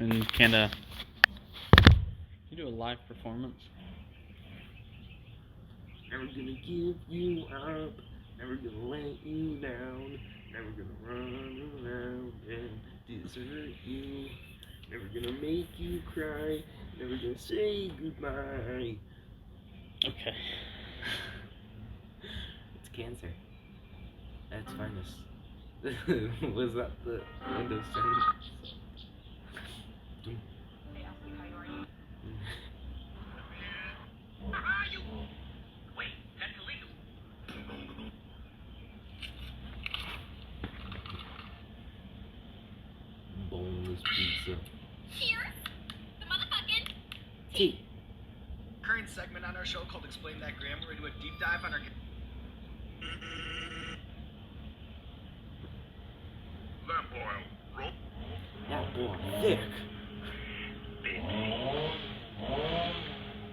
and kinda you do a live performance. Never gonna give you up, never gonna let you down, never gonna run around and desert you, never gonna make you cry, never gonna say goodbye. Okay. It's cancer. At its finest. Was that the Windows 10? Wait, that's illegal. Boneless pizza. Cheers! The motherfucking Tea. Current segment on our show called Explain That Grammar. We're going to do a deep dive on our... Lamp oil. Roll. That boy thick.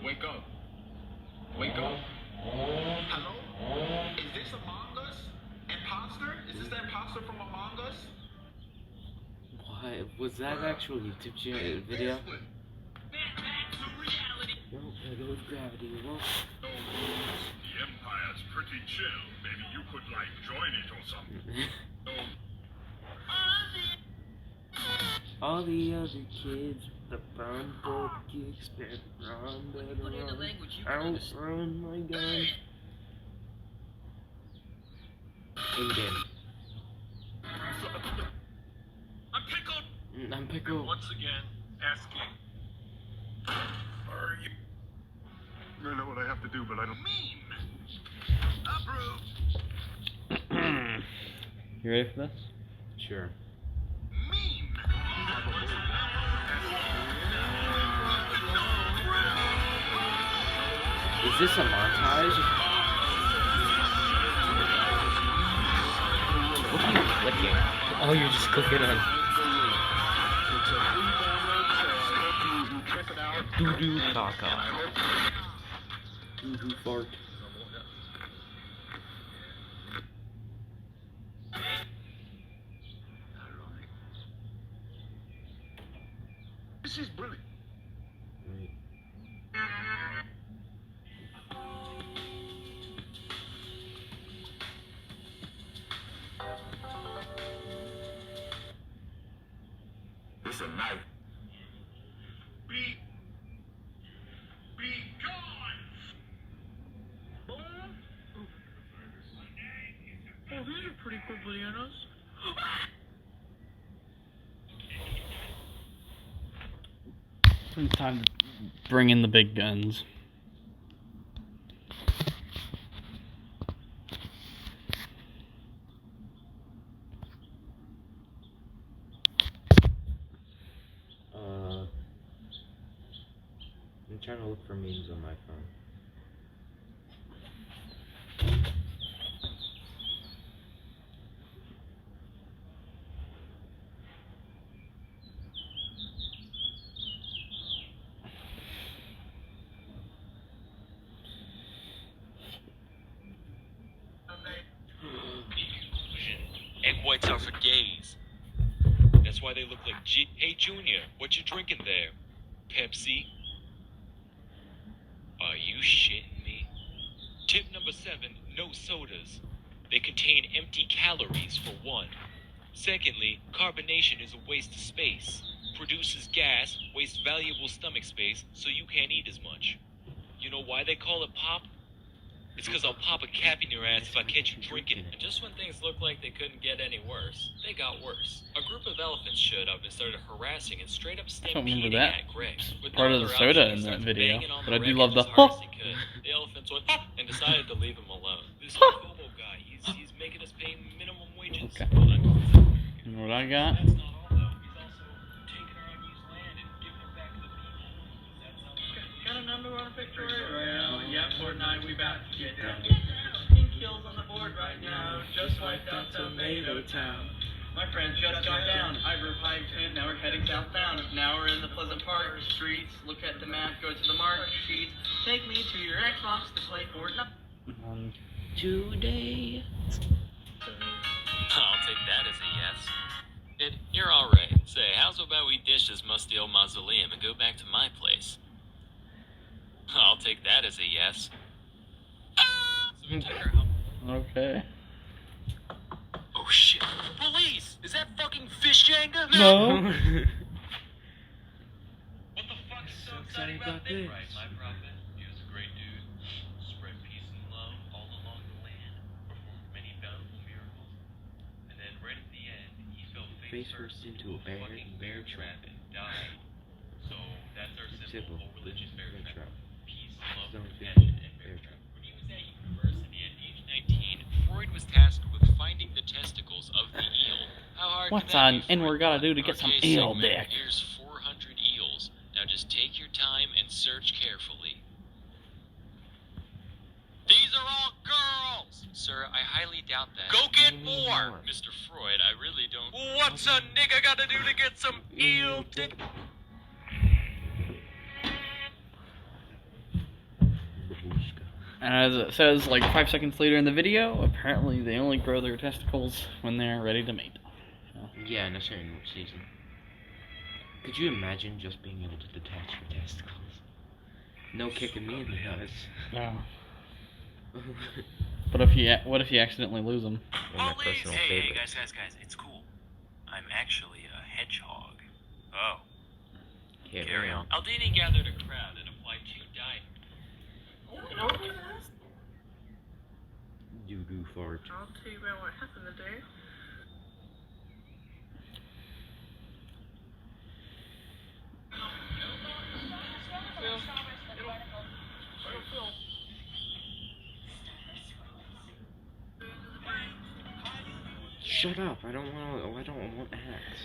Wake up. Wake up. Hello? Is this Among Us? Imposter? Is this the imposter from Among Us? What? Was that an actual YouTube channel video? No, there goes gravity. Well, The Empire's pretty chill. Maybe you could, like, join it or something. all the other kids with the brown book kicks better run, better put it in a run. language you can understand. Outrun my gun. In-game. I'm pickled. I'm pickled. Once again, asking. Are you? I know what I have to do, but I don't mean. Approved. You ready for this? Sure. Mean. Is this a montage? What are you clicking? Oh, you're just clicking on. Doo-doo caca. Doo-doo fart. This is brilliant. Right. It's a knife. Be gone. Boom. Oh, these are pretty cool bananas. It's time to bring in the big guns. I'm trying to look for memes on my phone. Egg whites are for gays. That's why they look like Hey Junior, what you drinking there? Pepsi? Are you shitting me? Tip number 7, no sodas. They contain empty calories for one. Secondly, carbonation is a waste of space. Produces gas, wastes valuable stomach space, so you can't eat as much. You know why they call it pop? It's because I'll pop a cap in your ass if I catch you drinking. And just when things looked like they couldn't get any worse, they got worse. A group of elephants showed up and started harassing and straight up don't remember stampeding that. at Greg. With Part no of the other soda option, he in that starts video, banging on but the I do wreckage love the as hard as he could. The elephants went and decided to leave him alone. This Kobo guy, he's making us pay minimum wages. Okay. Hold on. You know what I got? That's not all though. He's also taking our unused land and giving it back to the people. That sounds good. Got a number one picture right now. Yeah, Fortnite, we about to get down. Kills on the board right now. Just wiped out Tomato Town. My friends just got down. I revived him. Now we're heading southbound. Now we're in the Pleasant Park streets. Look at the map. Go to the mark sheet. Take me to your Xbox to play Fortnite. Today. I'll take that as a yes. You're alright. Say, how's about we dish this musty old mausoleum and go back to my place? I'll take that as a yes. So we took her home. Okay. Oh shit. Police! Is that fucking fish Jenga? No. What the fuck is so exciting about this? Right, my prophet. He was a great dude. Spread peace and love all along the land. Performed many bountiful miracles. And then right at the end, he fell face first into a fucking bear trap and died. So that's our symbol of religious bear trap. Peace, love, compassion, and bear trap. When he was at university at age 19, Freud was tasked with finding the testicles of the eel. How hard What's could that an be, N word Freud? gotta do to get some Okay, eel segment. dick? Here's 400 eels. Now just take your time and search carefully. These are all girls! Sir, I highly doubt that. Go get more! Mr. Freud, I really don't... What's a nigga gotta do to get some eel dick? And as it says, like 5 seconds later in the video, apparently they only grow their testicles when they're ready to mate. So. Yeah, in a certain season. Could you imagine just being able to detach your testicles? No kicking me in the nuts. Yeah. But if you, what if you accidentally lose them? One of my personal favorites. guys, it's cool. I'm actually a hedgehog. Oh, Carry on. Aldini gathered a crowd and applied 2 dye. Doo-doo fart. I'll tell you about what happened today. Shut up! I don't want ads.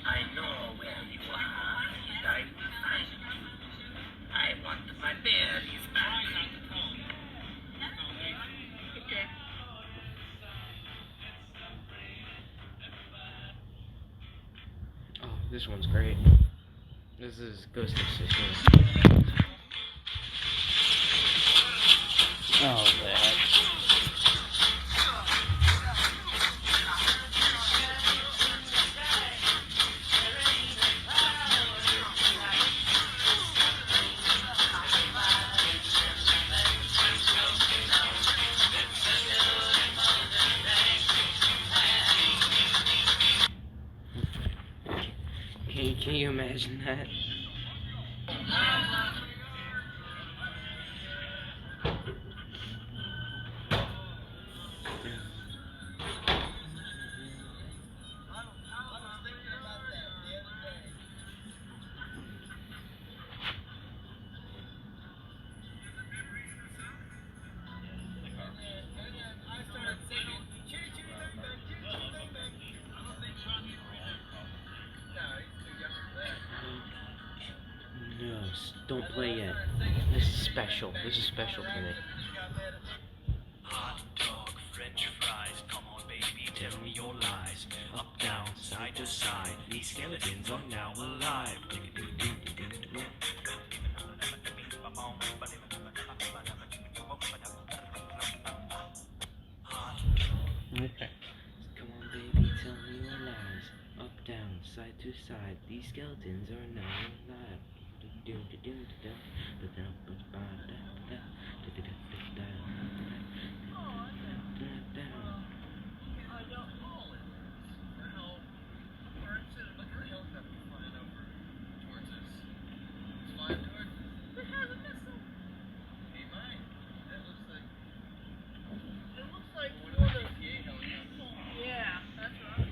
I know where you are, and I will find you. I want my berries back. Okay. Oh, this one's great. This is Ghost of Tsushima. Oh, that. Can you imagine that? No, don't play yet. This is special. This is special to me. Hot dog, French fries, come on baby, tell me your lies. Up, down, side to side, these skeletons are now alive. Okay. Come on, baby, tell me your lies. Up, down, side to side, these skeletons are now alive. Yeah, that's right.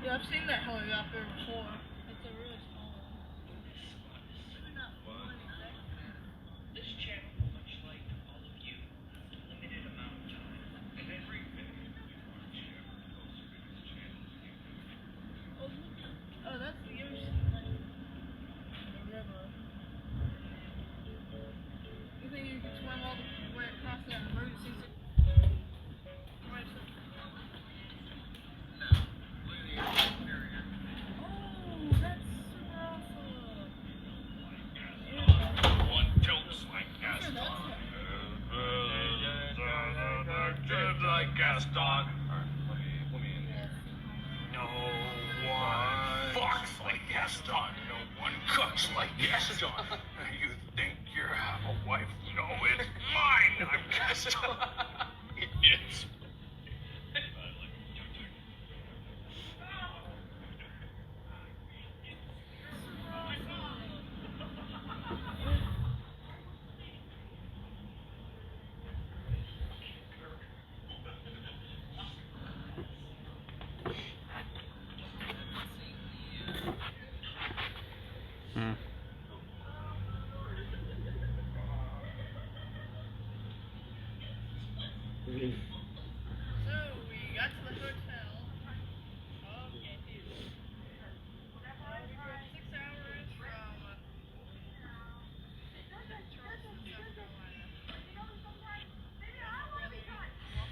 Yeah, I've seen that helicopter before. It's a really small one. This channel, much like all of you, has a limited amount of time. And every video we want to share goes through this channel. Oh, that's the ocean. The river. You think you can swim all the way across that like Gaston. Alright, let me in here. No one fucks like Gaston. No one cooks like Gaston. You think you have a wife? No, it's mine. I'm Gaston. It's Hmm. So we got to the hotel. Okay, dude. We drove 6 hours from Charleston, South Carolina.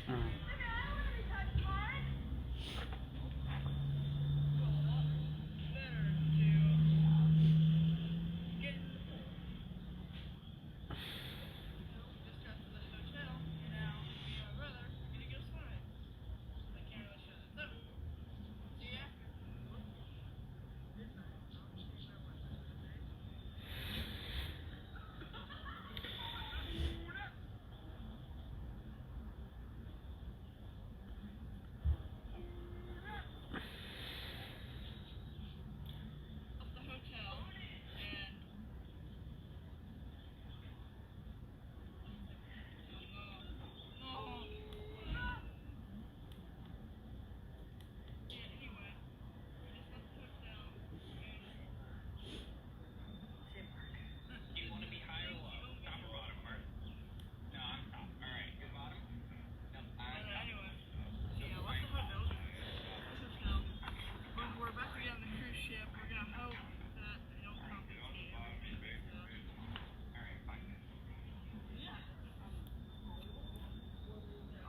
Hmm. Better to get in the pool. Just got to the hotel, and now me and my brother are gonna go swimming. I can't really show this up. See ya. Left the hotel, and yeah, anyway, we just left the hotel, Do you want to be high or low? Top or bottom, Mark? No, I'm top. Alright, you're bottom? No, I'm top. anyway, so yeah, left the hotel. When we're about to get on the cruise ship, we're gonna hope that they don't confiscate everything. Alright, fine.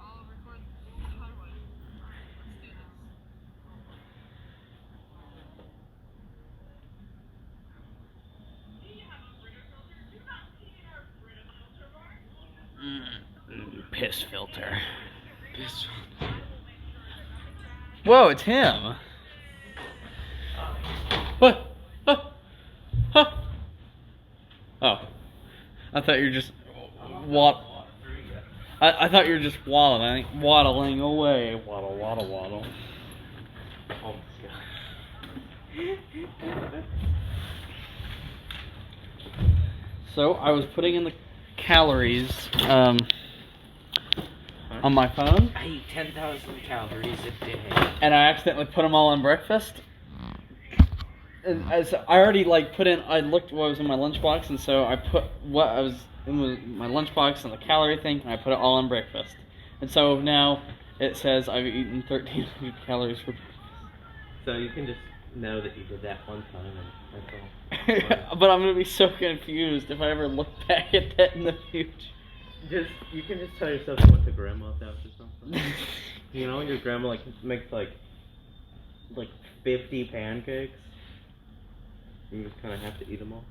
I'll record the highway. Let's do this. Piss filter. Whoa, it's him. What? Huh? Oh. I thought you were just I thought you were just waddling away. Waddle, waddle, waddle. Oh god. So I was putting in the calories on my phone, I eat 10,000 calories a day. and I accidentally put them all on breakfast. And as I already put in, I looked what was in my lunchbox, and so I put what I was in my lunchbox and the calorie thing, and I put it all on breakfast. And so now it says I've eaten 1,300 calories for breakfast. So you can just know that you did that one time, and that's all. But I'm gonna be so confused if I ever look back at that in the future. You can just tell yourself you went to grandma's house or something. You know, your grandma makes 50 pancakes. You just kind of have to eat them all.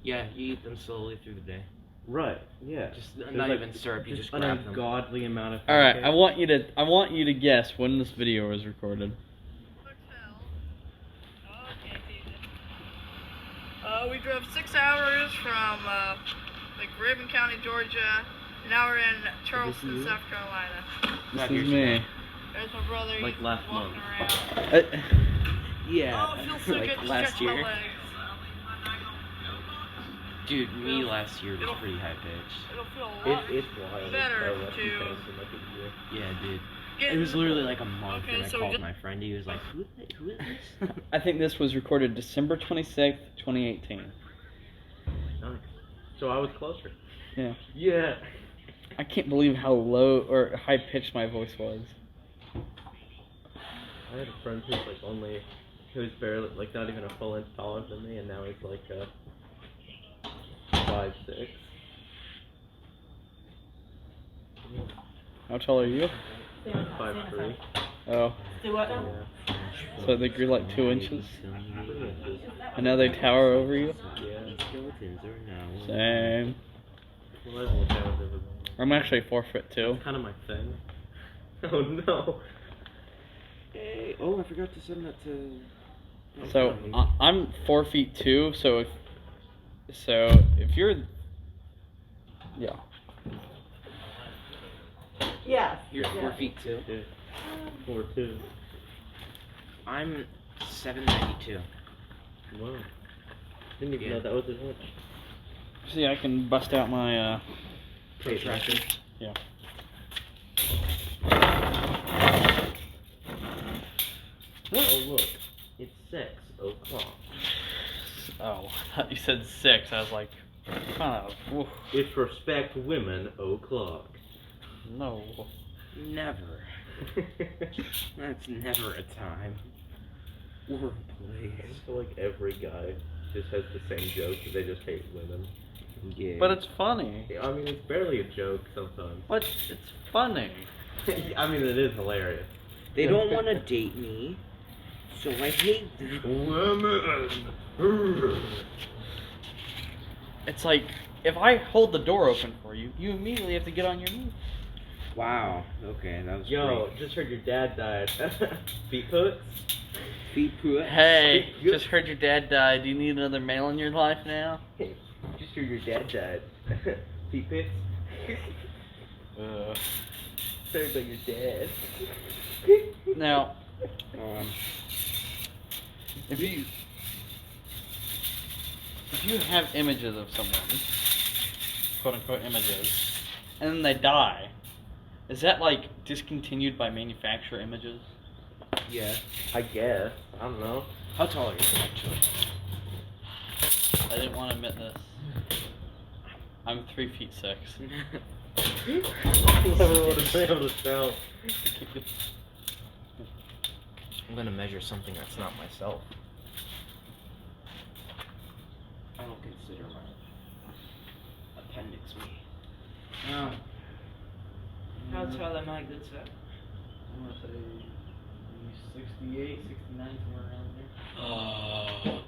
Yeah, you eat them slowly through the day. Right. Yeah. Just There's not even syrup. You just an grab them. ungodly amount of. All right, pancakes. I want you to guess when this video was recorded. Hotel. Okay, David. We drove 6 hours from Raven County, Georgia. Now we're in Charleston, you? South Carolina. This is me. There's my brother. Like he's last walking month. around. Yeah. Oh, it feels so good to last stretch year. my legs. Dude, me last year was pretty high pitched. It'll feel a lot It's wild. better how much to you post in, a year. Yeah, dude. get It was in the literally pool. like a month, Okay, and I so we called just- my friend. He was like, "Who is this?" I think this was recorded December 26th, 2018. Nice. So I was closer. Yeah. Yeah. I can't believe how low or high pitched my voice was. I had a friend who's barely not even a full inch taller than me, and now he's 5'6". How tall are you? 5'3". Oh. Yeah. So they grew like 2 inches, 2 inches. and now they tower over you. Yeah. Skeletons are now. Same. Well, I've looked at everything. I'm actually 4'2". It's kind of my thing. Oh no. Hey, oh, I forgot to send that to. So I'm 4 feet 2. So if you're, yeah. Yes. You're 4 feet 2. 4'2". I'm 792. Wow. Didn't even Yeah. know that was an inch. See, I can bust out my Protractor. yeah. Oh look, it's 6:00. Oh, I thought you said 6. I was like, kind of. Oof. It's respect women o'clock. No. Never. That's never a time. Or a place. I feel like every guy just has the same joke, they just hate women. Yeah. But it's funny. I mean, it's barely a joke sometimes. But it's funny. I mean, it is hilarious. They don't want to date me, so I hate them. Women! It's like, if I hold the door open for you, you immediately have to get on your knees. Wow. Okay, that was Yo, great. just heard your dad died. Feet hooks? Feet put. Hey, just heard your dad died. Do you need another male in your life now? Just heard your dad died. Feet pits? Heard about your dad. Now, Um, if you have images of someone, quote unquote images, and then they die, is that like discontinued by manufacturer images? yeah. I guess. I don't know. How tall are you actually? I didn't want to admit this. I'm 3 feet 6. Never would have been able to tell. I'm gonna measure something that's not myself. I don't consider my appendix me. Oh. How tall am I, good sir? I'm going to say 68, 69, somewhere around there.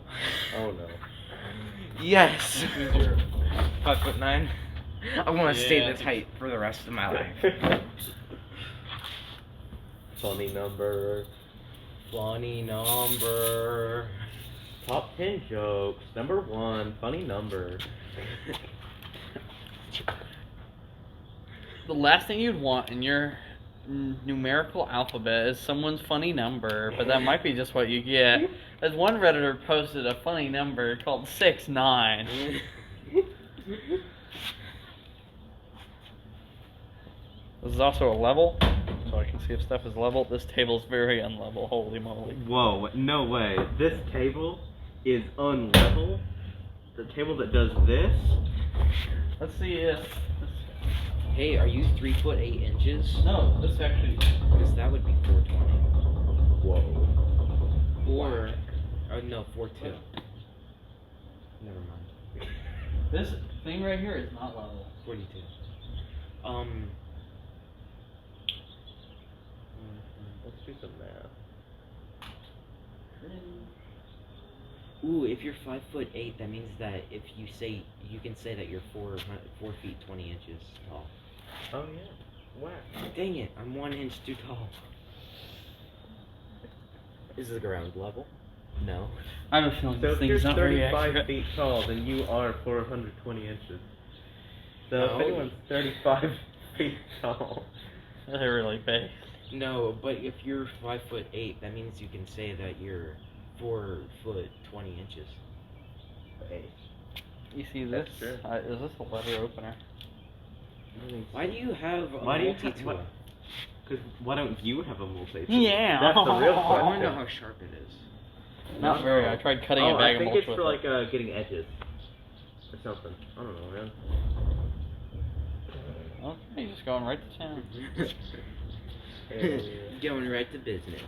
Oh no. Yes. 5'9". I want to stay Yeah. this height for the rest of my life. Funny number. Funny number. Top 10 jokes. Number 1. Funny number. The last thing you'd want in your numerical alphabet is someone's funny number, but that might be just what you get. As one Redditor posted a funny number called 69. This is also a level, so I can see if stuff is level. This table's very unlevel, holy moly. Whoa, no way. This table is unlevel. The table that does this. Let's see if... Hey, are you 3'8". No, this actually... Because that would be 420. Whoa. Or, no, 4'2". Never mind. This thing right here is not level. 42. Let's do some math. Ooh, if you're 5'8", that means that if you say, you can say that you're 4 feet 20 inches tall. Oh yeah. Wow. Dang it, I'm 1 inch too tall. Is the ground level? No. I have a feeling So this if thing you're is not very 35 accurate. feet tall, then you are 420 inches. So No. if anyone's 35 feet tall. They're really big. No, but if you're 5'8", that means you can say that you're 4 foot 20 inches. Hey. You see this? That's true. Is this a letter opener? Why do you have a Why do you multi-tool? Because why don't you have a multi-tool? Yeah. That's the real I question. want to know how sharp it is. Not very. I tried cutting a I bag of think mulch it's with for it. like getting edges or something. I don't know, man. Okay, just going right to town. Going right to business.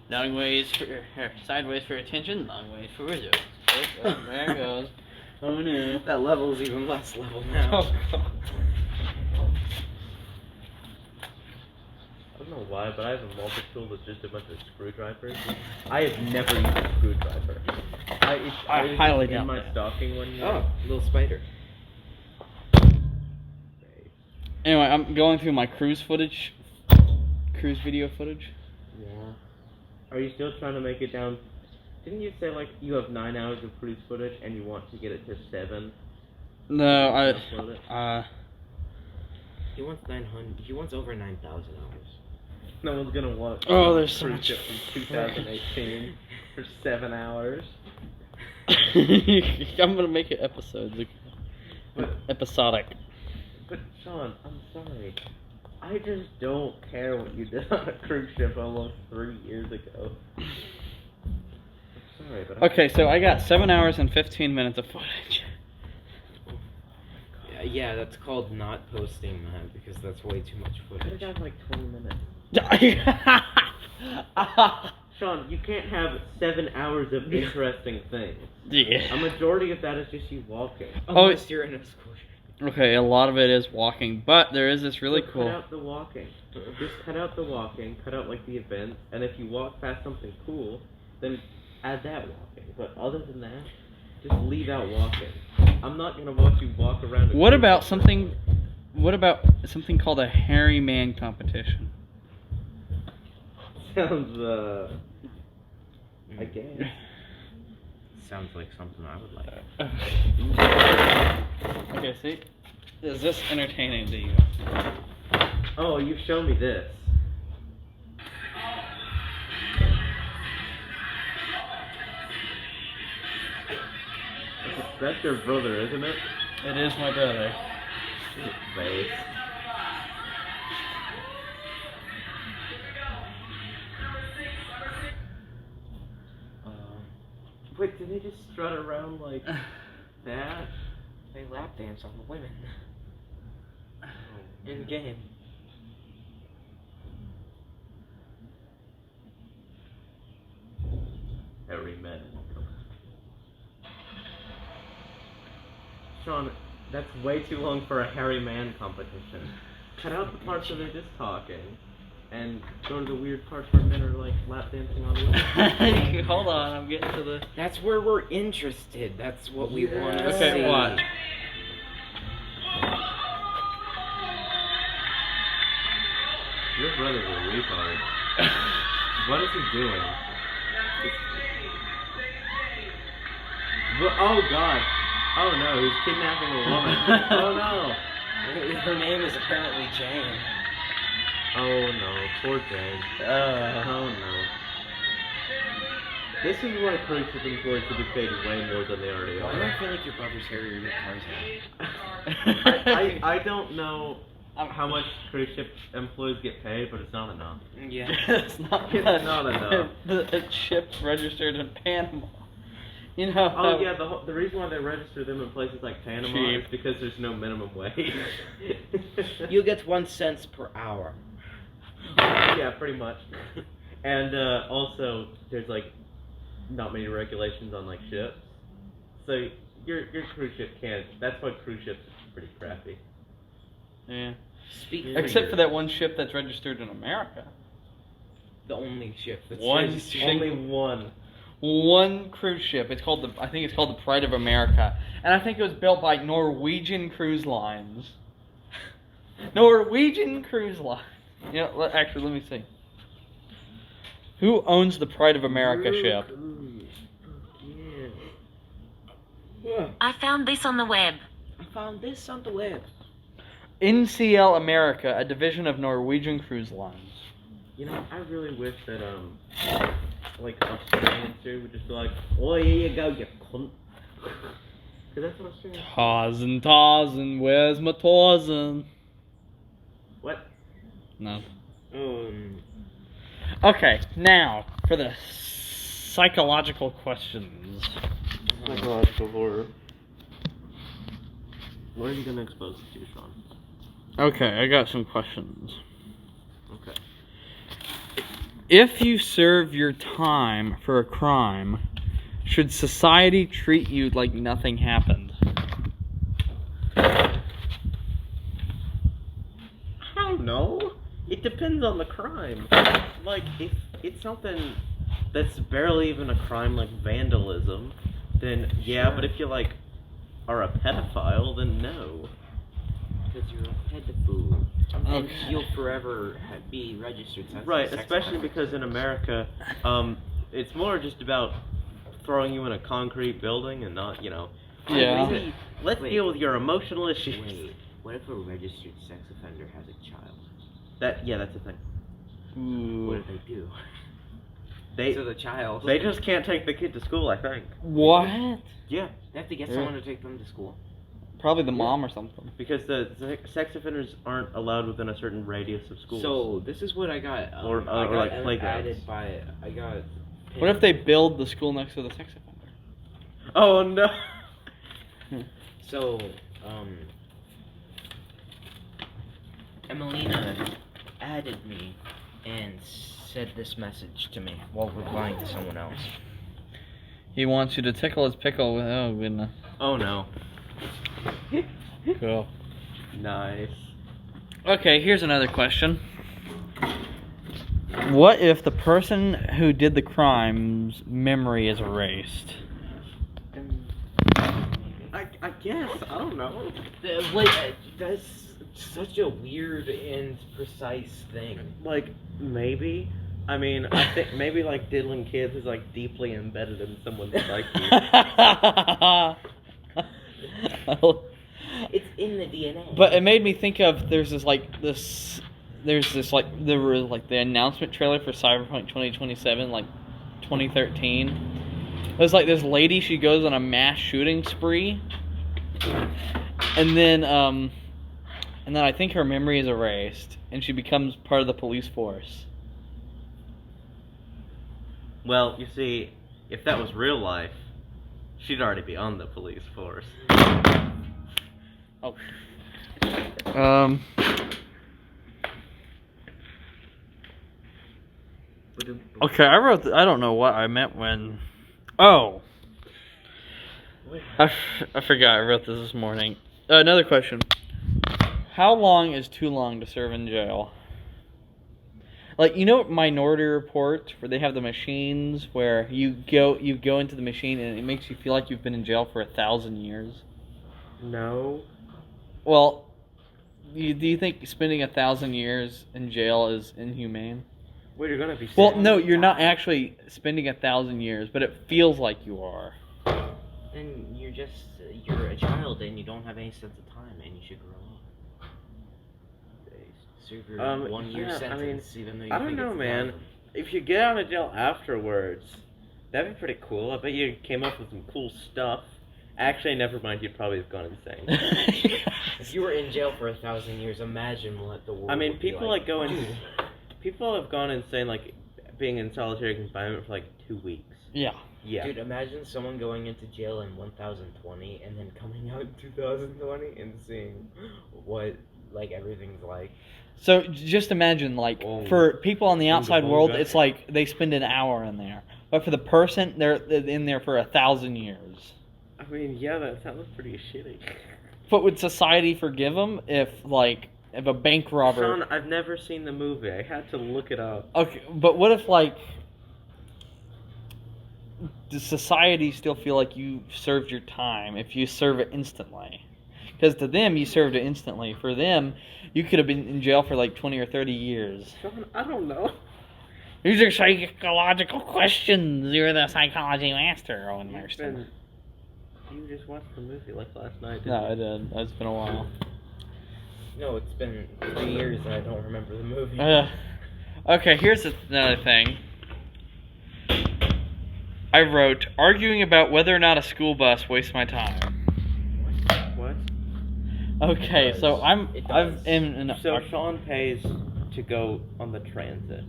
Long ways for sideways for attention, long ways for results. Oh, there it goes. Oh no. That level is even less level now. I don't know why, but I have a multi-tool that's just a bunch of screwdrivers. I have never used a screwdriver. I was highly in doubt my that. stocking one year. Oh, little spider. Anyway, I'm going through my cruise video footage. Yeah. Are you still trying to make it down? Didn't you say like you have 9 hours of cruise footage and you want to get it to 7? No, Upload it? He wants 900. He wants over 9,000 hours. No one's gonna watch. Oh, there's so cruise much. ship from 2018 for 7 hours. I'm gonna make it episodes. Episodic. But Sean, I'm sorry. I just don't care what you did on a cruise ship almost 3 years ago. I'm sorry, but Okay, so I got 7 hours and 15 minutes of footage. Yeah, that's called not posting that because that's way too much I footage. got like 20 minutes. Sean, you can't have 7 hours of interesting things. Yeah. A majority of that is just you walking. Unless you're in a school. Okay, a lot of it is walking, but there is this really So cool. Cut out the walking. Just cut out the walking, cut out like the events, and if you walk past something cool, then add that walking. But other than that, just leave out walking. I'm not gonna watch you walk around. a What cruise about ship. something? What about something called a hairy man competition? Sounds I guess. Sounds like something I would like. Okay, see, is this entertaining to you? Oh, you've shown me this. That's your brother, isn't it? It is my brother. Face. Wait, did they just strut around like that? They lap dance on the women. In game. Hairy men. Sean, that's way too long for a hairy man competition. Cut out the parts where they're just talking, and go to the weird parts where men are like lap dancing on women. Hold on, I'm getting to the. That's where we're interested. That's what we want to Okay, see. watch. Your brother's a retard. What is he doing? Oh god. Oh no, he's kidnapping a woman. Oh no. Her name is apparently Jane. Oh no, poor Jane. Oh no. This is why cruise ship employees should be paid way more than they already Why do are. I feel like your brother's hairier than Tarzan? I don't know how much cruise ship employees get paid, but it's not enough. Yeah. It's not. It's not enough. The ship's registered in Panama. You know. Oh yeah, the reason why they register them in places like Panama Cheap. is because there's no minimum wage. You get 1 cent per hour. Yeah, pretty much. And also, there's like not many regulations on like ships, so your cruise ship can't. That's why cruise ships are pretty crappy. Yeah. Speak Except for that one ship that's registered in America. the only ship that's One registered. ship. Only one. One cruise ship. It's called I think it's called the Pride of America, and I think it was built by Norwegian Cruise Lines. Norwegian Cruise Line. Yeah, actually, let me see. Who owns the Pride of America ship? Yeah. I found this on the web. I found this on the web. NCL America, a division of Norwegian Cruise Lines. You know, I really wish that like Australians too would just be like, "Oh, here you go, you cunt." Cause that's what Australians. Tarzan, where's my Tarzan? What? No. Okay. Okay, now for the psychological questions. Psychological horror. What are you gonna expose it to, Sean? Okay, I got some questions. Okay. If you serve your time for a crime, should society treat you like nothing happened? I don't know. It depends on the crime. Like, if it's something that's barely even a crime, like vandalism, then yeah. Sure. But if you like are a pedophile, then no. because you're a pedophile. And Okay. you'll forever be registered sex Right, sex especially offender. because in America, it's more just about throwing you in a concrete building and not, Yeah. maybe let's Wait. deal with your emotional issues. Wait, what if a registered sex offender has a child? That's the thing. What Ooh. do they do? They So the child. they just can't take the kid to school, I think. What? Yeah, They have to get Yeah. someone to take them to school. Probably the mom or something. because the sex offenders aren't allowed within a certain radius of schools. So this is what I got. Or I got like playgrounds. added by. I got. What if they build the school next to the sex offender? Oh no. So, Emelina added me and said this message to me while replying to someone else. He wants you to tickle his pickle with. Oh goodness. Oh no. Cool. Nice. Okay, here's another question. What if the person who did the crime's memory is erased? I guess. I don't know. That's such a weird and precise thing. Like maybe. I mean, I think maybe like diddling kids is like deeply embedded in someone's psyche. It's in the DNA. But it made me think of there's this the announcement trailer for Cyberpunk 2027, like 2013. It was like this lady, she goes on a mass shooting spree, and then I think her memory is erased and she becomes part of the police force. Well, you see, if that was real life, she'd already be on the police force. Oh. Okay, I don't know what I meant when. Oh. I forgot. I wrote this morning. Another question. How long is too long to serve in jail? Like, Minority Report, where they have the machines where you go into the machine and it makes you feel like you've been in jail for 1,000 years. No. Well, do you think spending 1,000 years in jail is inhumane? Well, you're gonna be. Well, no, you're not actually spending 1,000 years, but it feels like you are. Then you're a child and you don't have any sense of time and you should grow up. Serve your 1 year yeah, sentence, even though you I don't think know, it's man. 1,000. If you get out of jail afterwards, that'd be pretty cool. I bet you came up with some cool stuff. Actually, never mind. You'd probably have gone insane. If you were in jail for 1,000 years, imagine what the world. I mean, would be people like go in. People have gone insane, like being in solitary confinement for like 2 weeks. Yeah. Yeah. Dude, imagine someone going into jail in 1020 and then coming out in 2020 and seeing what everything's like. So just imagine, for people on the outside world, it's like they spend an hour in there, but for the person, they're in there for 1,000 years. I mean, yeah, that sounds pretty shitty. But would society forgive them if a bank robber? Sean, I've never seen the movie. I had to look it up. Okay, but what if does society still feel like you served your time if you serve it instantly? Because to them, you served it instantly. For them, you could have been in jail for 20 or 30 years. Sean, I don't know. These are psychological questions. You're the psychology master, Owen Marston. You just watched the movie last night, didn't No, you? I did. It's been a while. No, it's been 3 years and I don't remember the movie. Okay, here's another thing. I wrote, arguing about whether or not a school bus wastes my time. What? Okay, It so does. I'm It I've does. in So Sean pays to go on the transit,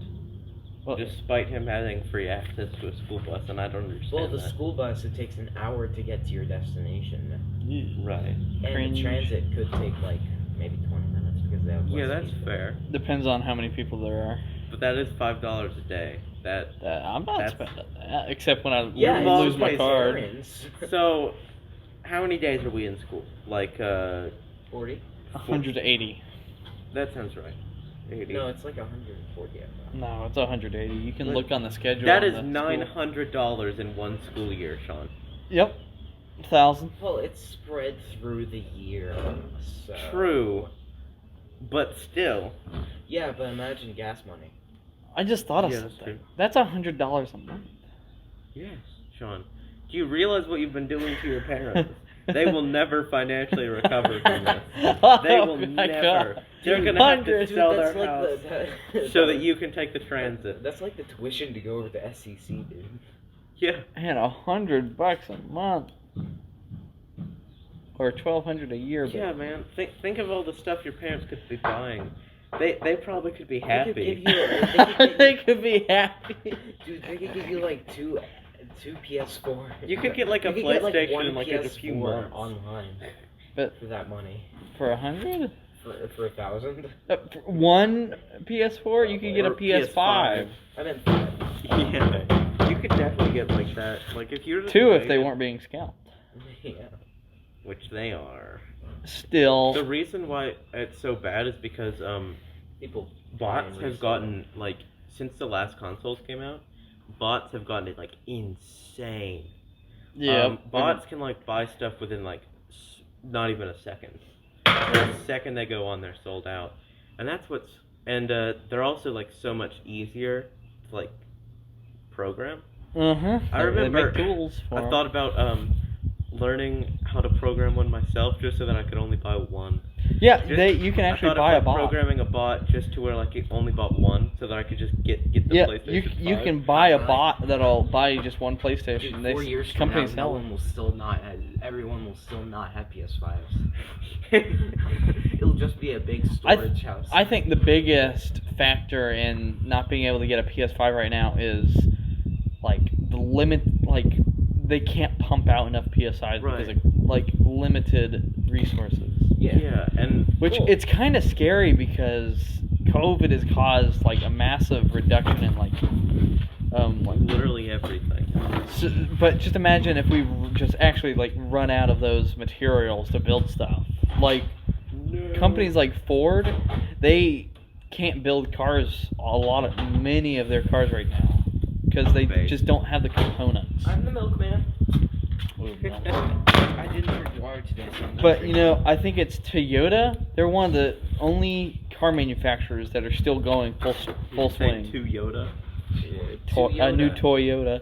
well, despite him having free access to a school bus, and I don't understand Well, the that. school bus, it takes an hour to get to your destination. Right. And Cringe. the transit could take maybe 20 minutes because they have Yeah, less that's people. fair. depends on how many people there are. But that is $5 a day. I'm not That's- spending that, except when I Yeah, Your lose mom my pays card. errands. So, how many days are we in school? 40? 180. That sounds right. 80. No, it's like 140. I thought. No, it's 180. You can What? look on the schedule. That on is the school. $900 in one school year, Sean. Yep. 1,000. Well, it's spread through the year. So. True. But still. Yeah, but imagine gas money. I just thought of Yeah, that's something. true. That's $100 a month. Yes, Sean. Do you realize what you've been doing to your parents? They will never financially recover from this. They will never. They're going to have to sell their house so that you can take the transit. That's like the tuition to go over to SEC, dude. Yeah. Man, $100 a month. Or $1,200 a year. Yeah, man. Think of all the stuff your parents could be buying. They probably could be happy. They could be happy. Dude, they could give you like two PS4. You could get like a You could get, PlayStation one in like a few PS4 months. online. But for that money. For 100? For 1,000? One PS4, you could get a Or PS5. I meant Yeah, you could definitely get like that. Like if you're Two if they weren't being scalped. Yeah. Which they are. Still. The reason why it's so bad is because people bots have gotten like since the last consoles came out, bots have gotten it like insane. Yeah. Bots can like buy stuff within like not even a second. The second they go on, they're sold out, and that's what's. And they're also like so much easier to like program. I remember. They make tools for I thought about learning how to program one myself, just so that I could only buy one. Yeah, you can actually I thought buy a about bot. programming a bot just to where like you only bought one, so that I could just get the PlayStation 5. you can buy a bot that'll buy you just one PlayStation. Dude, 4 years from companies now, sell no them. one will still not. Everyone will still not have PS5s. It'll just be a big storage house. I think the biggest factor in not being able to get a PS5 right now is like the limit. Like they can't pump out enough PSIs because of like limited resources. Yeah, and which it's kind of scary because COVID has caused like a massive reduction in like literally everything. So, but just imagine if we just actually like run out of those materials to build stuff. Like companies like Ford, they can't build cars. Many of their cars right now because they just don't have the components. I'm the milkman. I didn't drink water today. But you know, I think it's Toyota. They're one of the only car manufacturers that are still going full swing. Toyota. A new Toyota.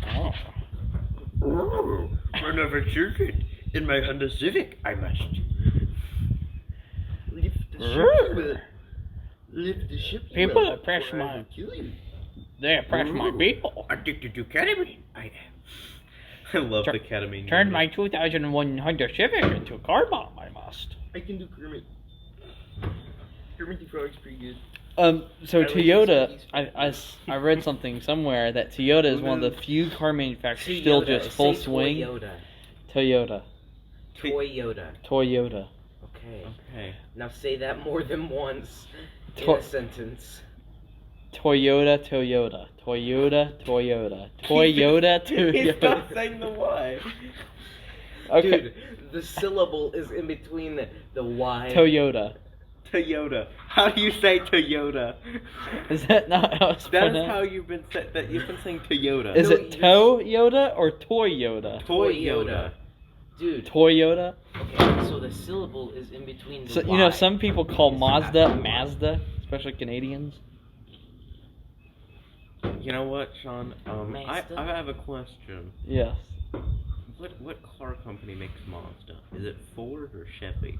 Oh. Run over children in my Honda Civic. I must. Lift the ship. People oppress my. They oppress my people. Addicted to ketamine. I love the ketamine. Turned my 2001 Honda Civic into a car bomb. I must. I can do Kermit. Kermit the Frog's pretty good. So Toyota, I read something somewhere that Toyota is one of the few car manufacturers still just full swing. Toyota. Toyota. Okay. Now say that more than once in a sentence. Toyota. He's not saying the Y. Okay. Dude, the syllable is in between the Y. Toyota. How do you say Toyota? Is that not how it's pronounced? That's how you've been saying Toyota. Is it Toyota or Toyota? Toyota. Dude. Toyota. Okay, so the syllable is in between the So Y. you know, some people call Mazda, especially Canadians. You know what, Sean? I have a question. Yes. What car company makes Mazda? Is it Ford or Chevy?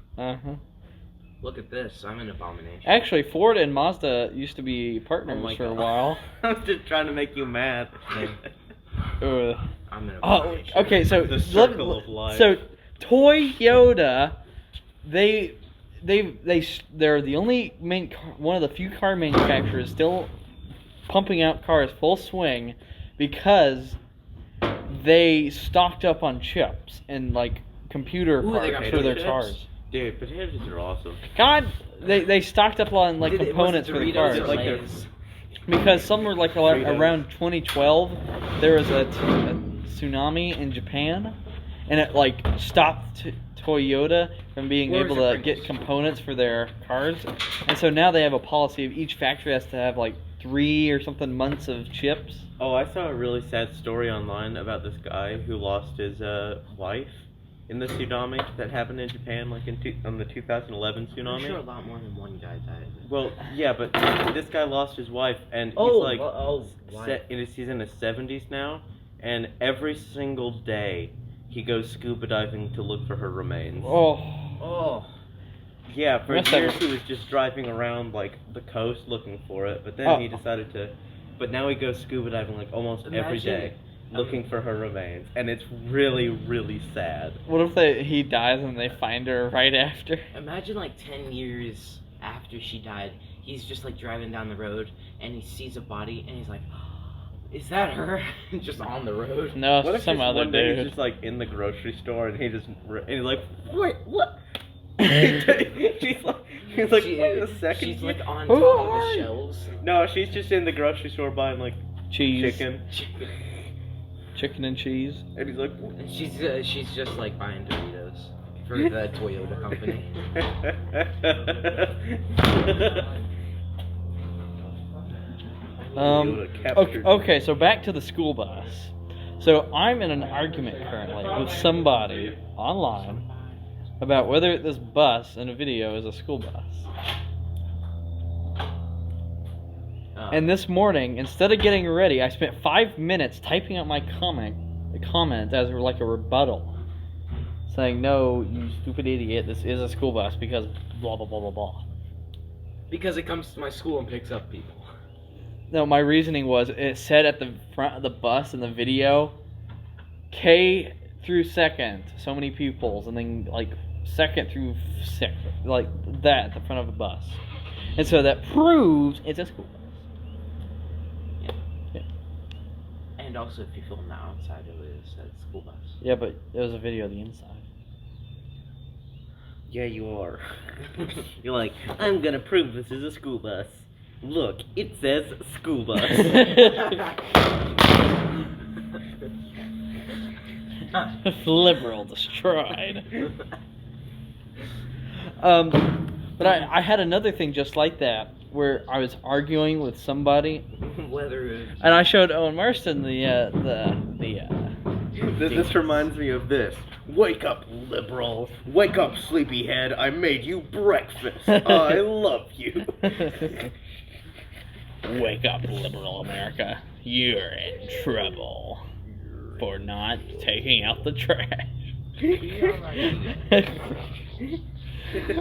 Look at this. I'm an abomination. Actually, Ford and Mazda used to be partners for a while. I was just trying to make you mad. I'm an abomination. Okay. So the circle of life. So Toyota, they're the only one of the few car manufacturers still pumping out cars full swing because they stocked up on chips and like computer parts for their cars. Dude, potato chips are awesome. God, they stocked up on like components for the cars. Because somewhere like around 2012, there was a tsunami in Japan, and it like stopped Toyota from being able to get components for their cars. And so now they have a policy of each factory has to have like 3 or something months of chips. Oh, I saw a really sad story online about this guy who lost his wife in the tsunami that happened in Japan, like on the 2011 tsunami. I'm sure a lot more than one guy died. Well, yeah, but this guy lost his wife, and he's he's in his 70s now, and every single day he goes scuba diving to look for her remains. Oh. Yeah, for Must years have- he was just driving around like the coast looking for it, but then he Oh. decided to. But now he goes scuba diving like almost every Imagine- day, looking for her remains, and it's really, really sad. What if he dies and they find her right after? Imagine like 10 years after she died, he's just like driving down the road and he sees a body and he's like, is that her? Just on the road. No, What if some just other one day he's dude. just like in the grocery store and and he's like, wait, what? he's like, wait a second. She's like on Who top of are the you? shelves. No, she's just in the grocery store buying like Cheese. chicken, And cheese. and he's like, And she's just like buying Doritos for the Toyota company. Okay, so back to the school bus. So I'm in an argument currently with somebody online about whether this bus in a video is a school bus. And this morning, instead of getting ready, I spent 5 minutes typing out my comment as like a rebuttal, saying, "No, you stupid idiot, this is a school bus because blah blah blah blah blah." Because it comes to my school and picks up people. No, my reasoning was it said at the front of the bus in the video, K through second, so many pupils, and then like second through sixth, like that at the front of the bus. And so that proves it's a school bus. And also, if you film the outside of it, it's a school bus. Yeah, but there was a video of the inside. yeah, you are. You're like, I'm gonna prove this is a school bus. Look, it says school bus. Liberal destroyed. But I had another thing just like that where I was arguing with somebody, Whether and I showed Owen Marston the This reminds me of this. Wake up, liberal. Wake up, sleepyhead. I made you breakfast. I love you. Wake up, liberal America. You're in trouble for not taking out the trash.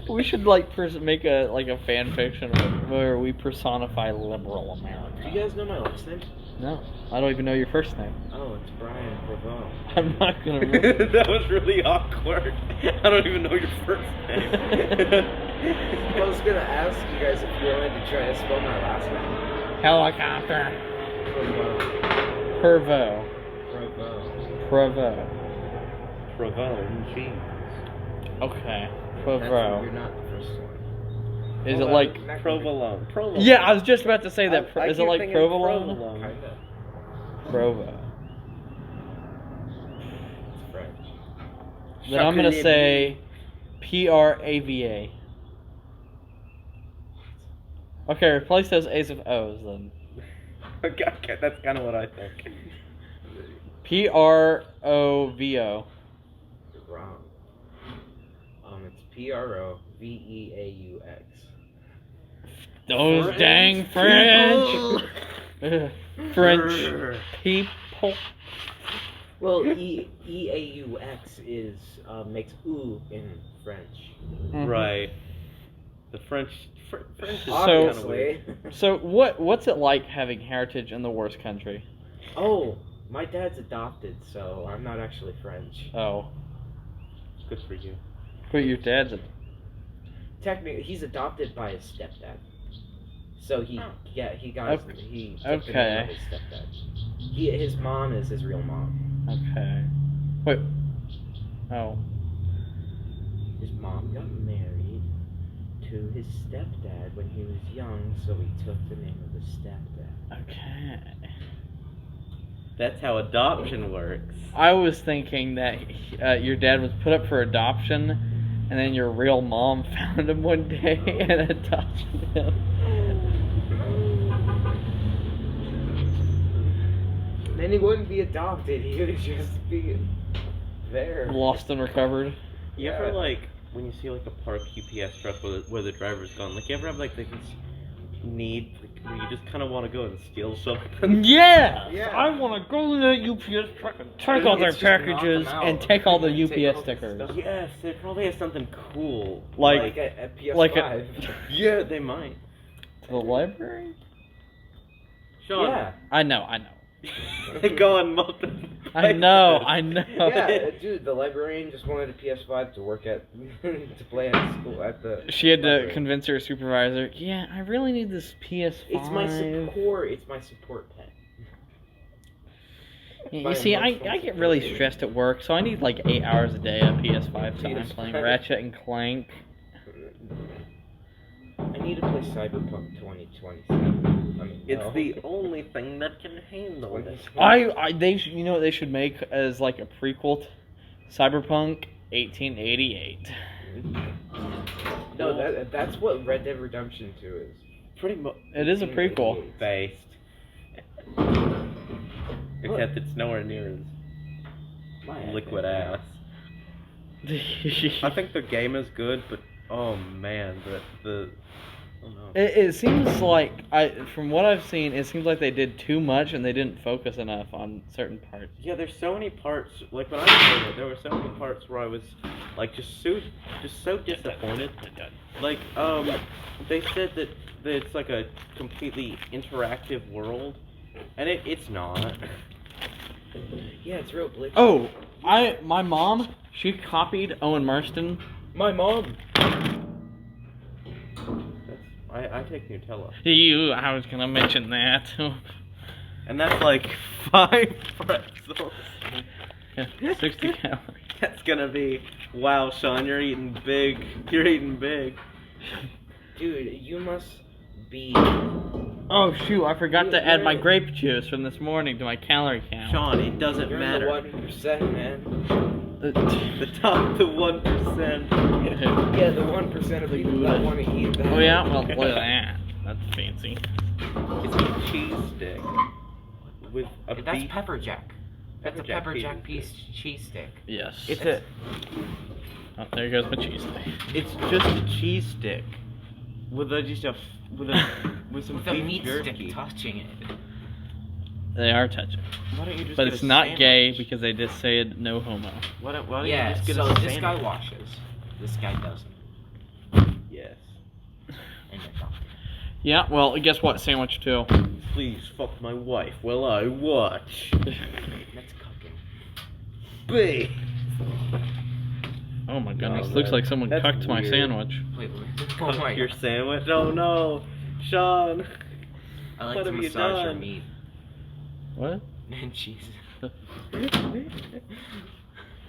We should like make a fan fiction where we personify liberal America. Do you guys know my last name? No, I don't even know your first name. Oh, it's Brian Prevost. I'm not gonna remember. That was really awkward. I don't even know your first name. I was gonna ask you guys if you wanted to try to spell my last name. Helicopter. Prevost. Provo. Provolone cheese. Okay. You're Provo. not the first one. Is it like? Provolone? Provolone. Yeah, I was just about to say that. I Is it keep like thinking provolone? Kinda. Provo. It's French. Then I'm gonna say Prava. Okay, replace those A's with O's then. Okay, that's kind of what I think. Provo. You're wrong. It's Proveaux. Those dang French. French people. Well, EAUX is makes oo in French. Right. The French is So- kind of Obviously. weird. So what's it like having heritage in the worst country? Oh, my dad's adopted, so I'm not actually French. Oh, Good for you. but your dad's a... Technically, he's adopted by his stepdad. So he got he took the name Okay. of his stepdad. His mom is his real mom. Okay. Wait. Oh. His mom got married to his stepdad when he was young, so he took the name of his stepdad. Okay. That's how adoption works. I was thinking that your dad was put up for adoption, and then your real mom found him one day and adopted him. And he wouldn't be adopted. He would just be there. Lost and recovered. You Yeah. ever like when you see like a parked UPS truck where the driver's gone? Like you ever have like this need where you just kind of want to go and steal something? Yeah! Yeah. I want to go to that UPS truck and take all their It's just knock them packages out. and take all the Take all UPS the stickers. stuff. Yes, they probably have something cool. Like a PS5. like yeah, they might. to the library? Sean, Yeah. I know. they go on multiple. I know. Yeah, dude, the librarian just wanted a PS5 to work at, to play at school, at the... She had to library. convince her supervisor, yeah, I really need this PS5. It's my support pet. Yeah, my you see, I emotional get really support. stressed at work, so I need like 8 hours a day of PS5 time PS5. playing Ratchet and Clank. I need to play Cyberpunk 2027. I mean, It's no. the only thing that can handle this. You know what they should make as like a prequel to Cyberpunk 1888. No, that's what Red Dead Redemption 2 is. Pretty much. It is a prequel. Based. Except it's nowhere near as liquid ass. I think the game is good, but oh man, the oh no. It seems like from what I've seen, it seems like they did too much and they didn't focus enough on certain parts. Yeah, there's so many parts. Like when I played it, there were so many parts where I was like just so disappointed. Like they said that it's like a completely interactive world, and it's not. Yeah, it's real glitchy. Oh, my mom, she copied Owen Marston. My mom! I take Nutella, I was gonna mention that. and that's like 5 pretzels. Yeah, 60 calories. That's gonna be wow, Sean. You're eating big. You're eating big. Dude, you must be... Oh shoot, I forgot to add my grape juice from this morning to my calorie count. Sean, it doesn't You're matter. in the 1%, man. The top, the 1%. Yeah, the 1% of people that want to eat that. Oh yeah, well look at that. That's fancy. It's a cheese stick with a That's beef. pepper jack. That's a Pepper pepper jack jack piece cheese stick. Yes. It's a. Oh, there goes my cheese thing. It's just a cheese stick with some With a beef meat jerky. stick touching it. They are touching. Why don't you just But get it's a not sandwich? gay because they just said no homo. Why don't Yeah, you just get so a this guy sandwich? washes. This guy doesn't. Yes. And you're not. Yeah, well, guess what? Sandwich too. Please fuck my wife while I watch. That's cooking. Babe. Oh my goodness, No, looks like someone that's cucked my weird. sandwich. Wait, oh my Your god. sandwich? Oh no, Sean. I like What to have you massage your done? meat What? and cheese.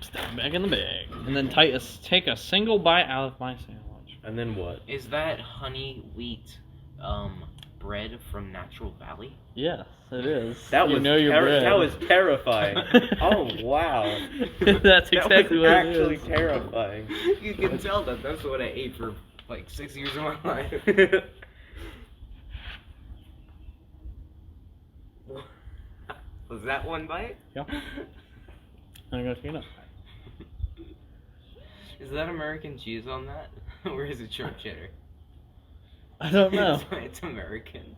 Stick it back in the bag. And then take a single bite out of my sandwich. And then what? Is that honey wheat bread from Natural Valley? Yes, it is. That You was know your bread. that was terrifying. Oh wow. That's exactly what that it was actually is. terrifying. You can tell that that's what I ate for like 6 years of my life. Was that one bite? Yeah. I got you know. Is that American cheese on that? Or is it sharp cheddar? I don't know. It's American.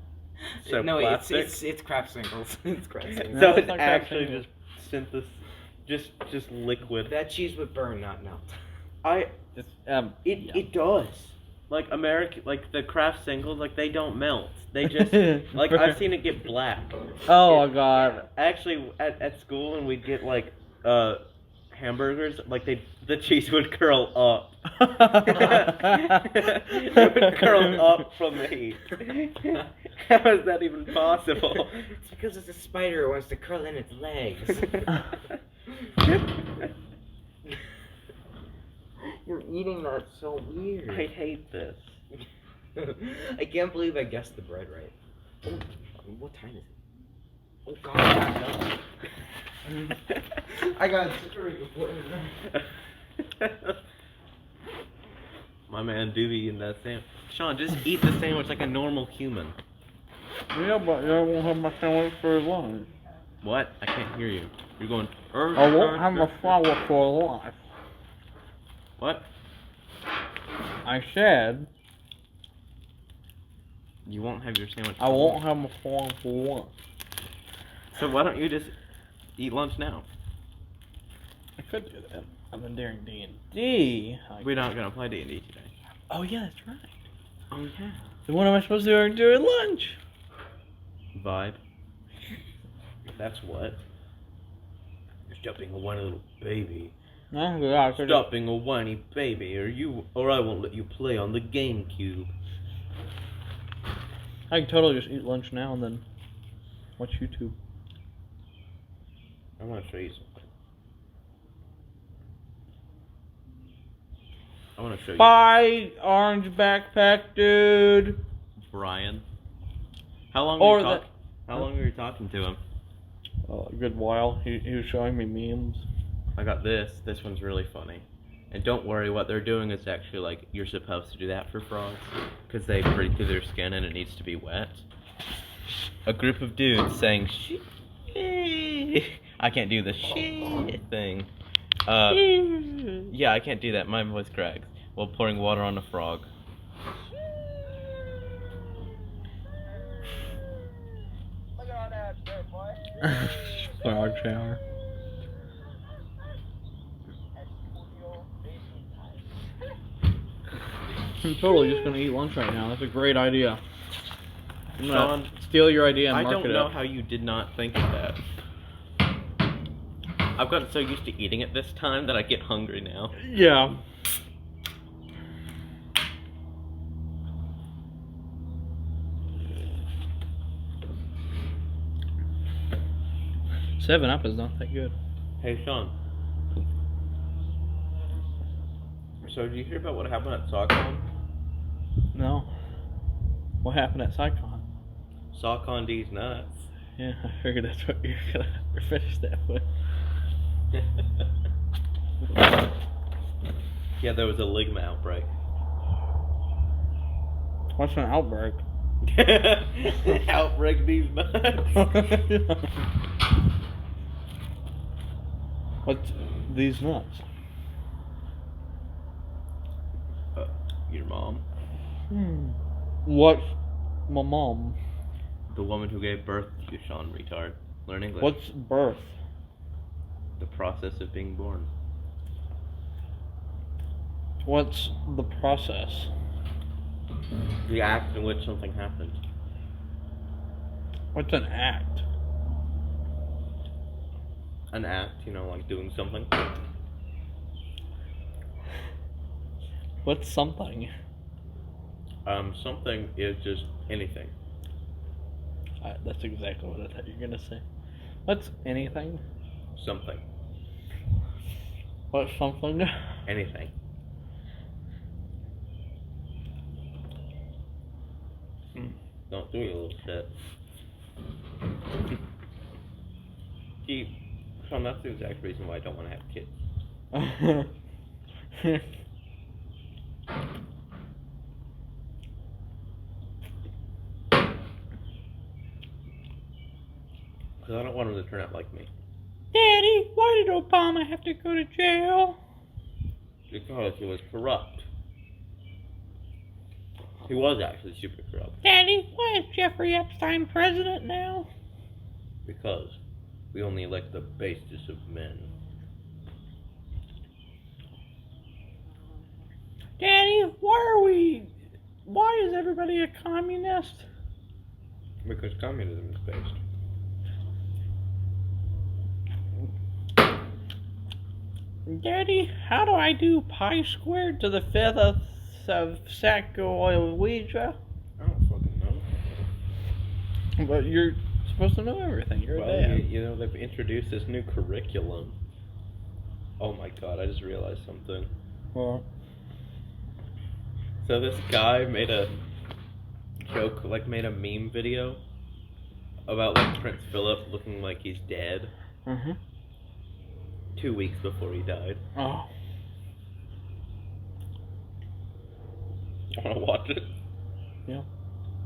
So no, plastic? it's Kraft Singles. It's Kraft Singles. So No, it's it's not actually Kraft just synthesis, just liquid. That cheese would burn, not melt. It's, It does. Like American, like the Kraft singles, like they don't melt. They just like I've seen it get black. Oh It- god. Actually, at school when we'd get like hamburgers, like the cheese would curl up. It would curl up from the heat. How is that even possible? It's because it's a spider who wants to curl in its legs. You're eating that so weird. I hate this. I can't believe I guessed the bread right. Oh, what time is it? Oh god, back up. I got My man do be eating that sandwich. Sean, just eat the sandwich like a normal human. Yeah, but I won't have my sandwich for as long. What? I can't hear you. You're going. I won't have a flower for life. What? I said You won't have your sandwich. I won't have a flower for life. So why don't you just eat lunch now? I could do that. I've been during D&D. We're not gonna play D&D today. Oh yeah, that's right. Oh yeah. Then what am I supposed to do during lunch? Vibe. That's what. You're stopping a whiny little baby. No, yeah, I could Stopping a whiny baby, or I won't let you play on the GameCube. I can totally just eat lunch now and then watch YouTube. I want to show you something. I want to show you. Bye, orange backpack dude. Brian. How long Or were you the- How long were you talking to him? A good while. He was showing me memes. I got this. This one's really funny. And don't worry, what they're doing is actually like you're supposed to do that for frogs because they breathe through their skin and it needs to be wet. A group of dudes saying shit. I can't do the shit thing. Yeah, I can't do that. My voice cracks while pouring water on a frog. Frog shower. I'm totally just gonna eat lunch right now. That's a great idea. I'm gonna Sean, steal your idea and I market don't know it. how you did not think of that. I've gotten so used to eating it this time that I get hungry now. Yeah. Seven Up is not that good. Hey, Sean. So, did you hear about what happened at SawCon? No. What happened at SciCon? SawCon D's nuts. Yeah, I figured that's what you're gonna finish that with. Yeah, there was a ligma outbreak. What's an outbreak? Outbreak these nuts. What's these nuts? Your mom. What's my mom? The woman who gave birth to you, Sean, retard. Learn English. What's birth? The process of being born. What's the process? The act in which something happened. What's an act? An act, you know, like doing something. What's something? Something is just anything. That's exactly what I thought you were gonna say. What's anything? Something. What's something? Anything. Don't do your little shit. See, Sean, that's the exact reason why I don't want to have kids. Because I don't want them to turn out like me. Daddy, why did Obama have to go to jail? Because he was corrupt. He was actually super corrupt. Daddy, why is Jeffrey Epstein president now? Because we only elect the basest of men. Daddy, why is everybody a communist? Because communism is based. Daddy, how do I do pi squared to the fifth of Sacagawea? I don't fucking know. But you're supposed to know everything. You're a Well, dad. you know, they've introduced this new curriculum. Oh my god, I just realized something. Well, So this guy made a joke, like made a meme video about like Prince Philip looking like he's dead 2 weeks before he died. Oh. Wanna watch it? Yeah.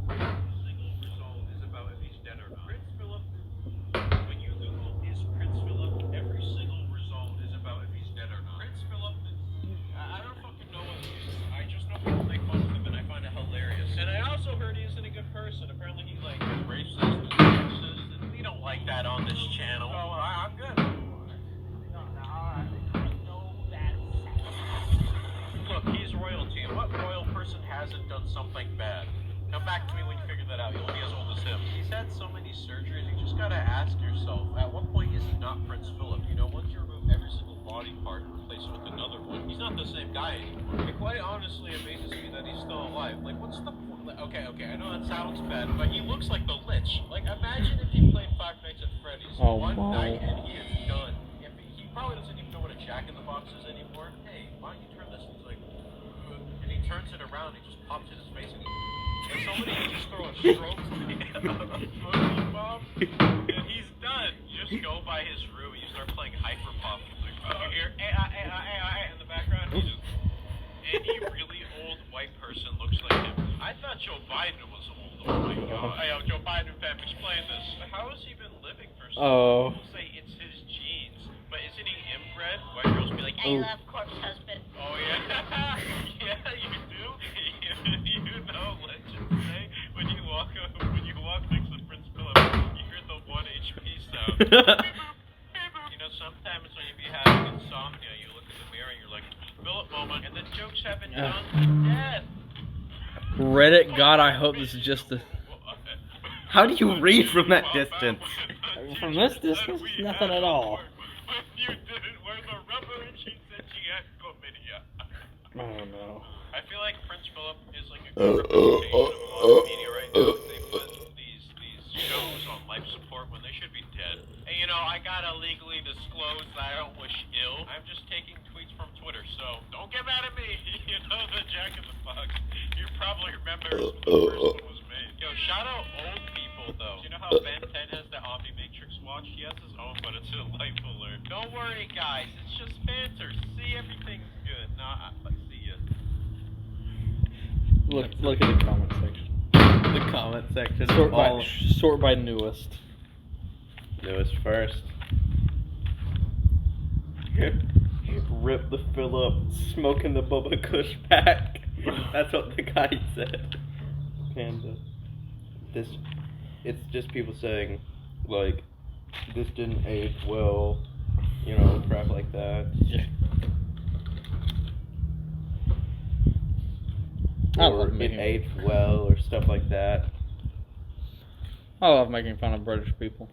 is about if he's dead or not. Prince Philip, when you lose back to me when you figure that out. You'll be as old as him. He's had so many surgeries, you just gotta ask yourself, at what point is he not Prince Philip? You know, once you remove every single body part and replace it with another one, he's not the same guy anymore. It quite honestly amazes me that he's still alive. Like, what's the point? Okay, I know that sounds bad, but he looks like the Lich. Like, imagine if he played Five Nights at Freddy's one night and he is done. If he probably doesn't even know what a Jack-in-the-Box is anymore. Hey, why don't you turn this? He's like, and he turns it around, he just pops in his face, and somebody can just throw a stroke to the bomb, and he's done. You just go by his room, and you start playing Hyperpop. Like, you hear in the background. He just, any really old white person looks like him. I thought Joe Biden was old. Oh my god. Hey, Joe Biden fam, explain this. How has he been living for so long? People say it's his genes, but isn't he inbred? White girls be like, I love corpse husband. oh yeah, yeah, you do. You know, legends say when you walk next to Prince Philip, you hear the 1 HP sound. You know, sometimes when you be having insomnia, you look in the mirror and you're like, Philip moment, and the jokes have been done to death. Reddit, God, I hope this is just the. How do you read from that distance? From this distance, nothing at all. When you didn't wear the rubber and she said she had chlamydia. Oh no. I feel like Prince Philip is like a good representation of media right now. They put these shows on life support when they should be dead. And you know, I gotta legally disclose that I don't wish ill. I'm just taking tweets from Twitter, so don't get mad at me. You know, the Jack-in-the-Box. You probably remember when the first one was made. Yo, shout out old people though. Do you know how Ben 10 has the Omnimatrix watch? He has his own, but it's a life alert. Don't worry, guys. It's just banter. See, everything's good. Nah, see ya. Look at the comment section. The comment section. Sort by newest. Newest first. Rip the Philip, smoking the Bubba Kush pack. That's what the guy said. And it's just people saying, like, this didn't age well, you know, crap like that. Yeah. I Or love it making aged well, or stuff like that. I love making fun of British people.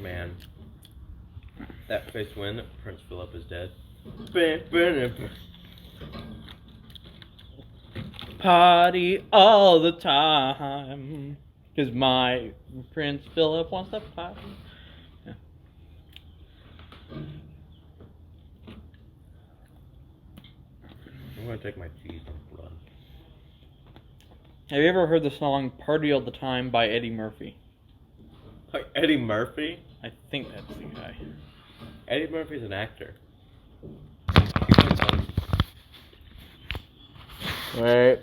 Man, that face when Prince Philip is dead. Party all the time, 'cause my Prince Philip wants to party. Yeah. I'm gonna take my teeth and run. Have you ever heard the song "Party All the Time" by Eddie Murphy? Like Eddie Murphy? I think that's the guy. Eddie Murphy's an actor. Wait.